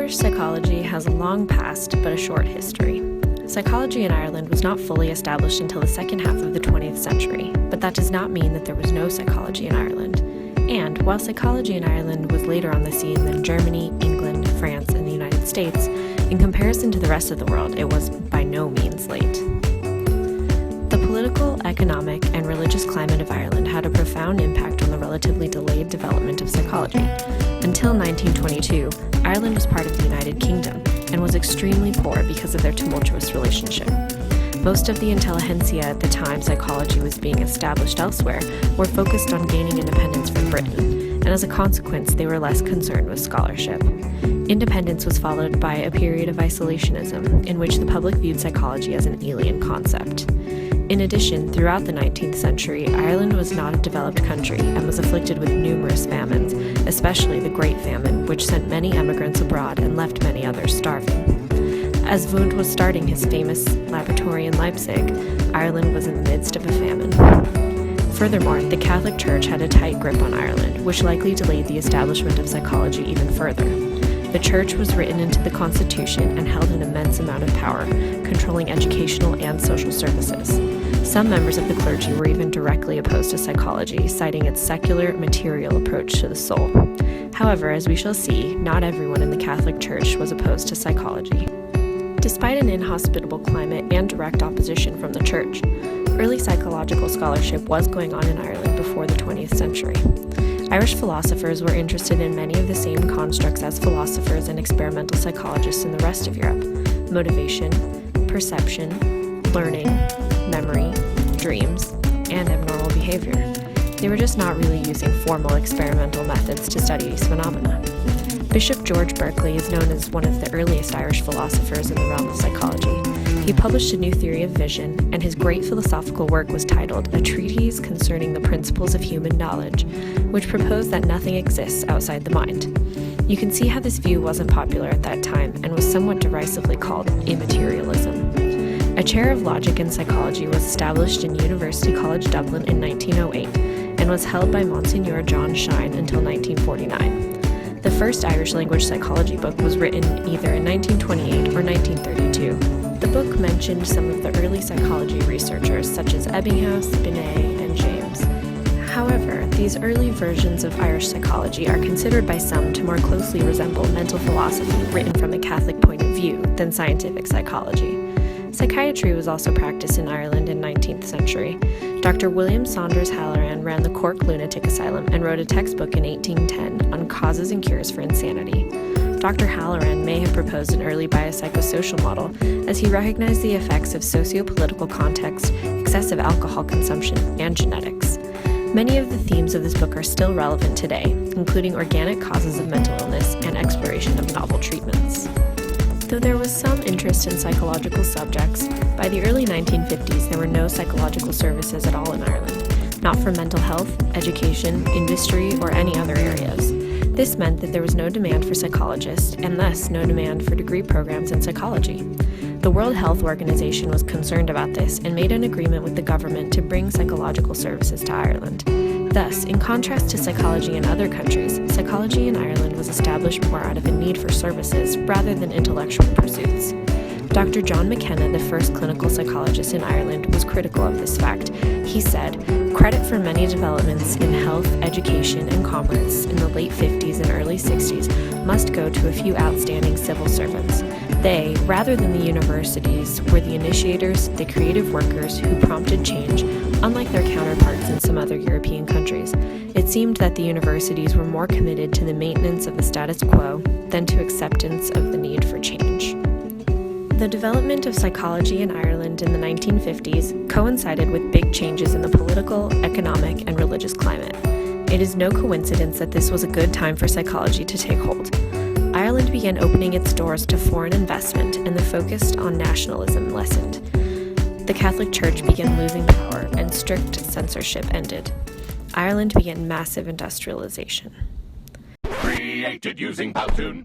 Irish psychology has a long past but a short history. Psychology in Ireland was not fully established until the second half of the 20th century, but that does not mean that there was no psychology in Ireland. And while psychology in Ireland was later on the scene than Germany, England, France, and the United States, in comparison to the rest of the world, it was by no means late. The political, economic, and religious climate of Ireland had a profound impact on the relatively delayed development of psychology. Until 1922, Ireland was part of the United Kingdom and was extremely poor because of their tumultuous relationship. Most of the intelligentsia at the time psychology was being established elsewhere were focused on gaining independence from Britain, and as a consequence, they were less concerned with scholarship. Independence was followed by a period of isolationism, in which the public viewed psychology as an alien concept. In addition, throughout the 19th century, Ireland was not a developed country and was afflicted with numerous famines, especially the Great Famine, which sent many emigrants abroad and left many others starving. As Wundt was starting his famous laboratory in Leipzig, Ireland was in the midst of a famine. Furthermore, the Catholic Church had a tight grip on Ireland, which likely delayed the establishment of psychology even further. The Church was written into the Constitution and held an immense amount of power, controlling educational and social services. Some members of the clergy were even directly opposed to psychology, citing its secular, material approach to the soul. However, as we shall see, not everyone in the Catholic Church was opposed to psychology. Despite an inhospitable climate and direct opposition from the Church, early psychological scholarship was going on in Ireland before the 20th century. Irish philosophers were interested in many of the same constructs as philosophers and experimental psychologists in the rest of Europe: motivation, perception, learning, memory, dreams, and abnormal behavior. They were just not really using formal experimental methods to study these phenomena. Bishop George Berkeley is known as one of the earliest Irish philosophers in the realm of psychology. He published a new theory of vision, and his great philosophical work was titled A Treatise Concerning the Principles of Human Knowledge, which proposed that nothing exists outside the mind. You can see how this view wasn't popular at that time and was somewhat derisively called immaterialism. A chair of logic and psychology was established in University College Dublin in 1908 and was held by Monsignor John Shine until 1949. The first Irish-language psychology book was written either in 1928 or 1932. The book mentioned some of the early psychology researchers such as Ebbinghaus, Binet, and James. However, these early versions of Irish psychology are considered by some to more closely resemble mental philosophy written from a Catholic point of view than scientific psychology. Psychiatry was also practiced in Ireland in the 19th century. Dr. William Saunders Halloran ran the Cork Lunatic Asylum and wrote a textbook in 1810 on causes and cures for insanity. Dr. Halloran may have proposed an early biopsychosocial model, as he recognized the effects of socio-political context, excessive alcohol consumption, and genetics. Many of the themes of this book are still relevant today, including organic causes of mental illness and exploration of novel treatments. Though there was some interest in psychological subjects, by the early 1950s there were no psychological services at all in Ireland, not for mental health, education, industry, or any other areas. This meant that there was no demand for psychologists, and thus no demand for degree programs in psychology. The World Health Organization was concerned about this and made an agreement with the government to bring psychological services to Ireland. Thus, in contrast to psychology in other countries, psychology in Ireland was established more out of a need for services rather than intellectual pursuits. Dr. John McKenna, the first clinical psychologist in Ireland, was critical of this fact. He said, "Credit for many developments in health, education, and commerce in the late 50s and early 60s must go to a few outstanding civil servants. They, rather than the universities, were the initiators, the creative workers who prompted change, unlike their counterparts in some other European countries. It seemed that the universities were more committed to the maintenance of the status quo than to acceptance of the need for change." The development of psychology in Ireland in the 1950s coincided with big changes in the political, economic, and religious climate. It is no coincidence that this was a good time for psychology to take hold. Ireland began opening its doors to foreign investment, and the focus on nationalism lessened. The Catholic Church began losing power, and strict censorship ended. Ireland began massive industrialization. Created using Powtoon.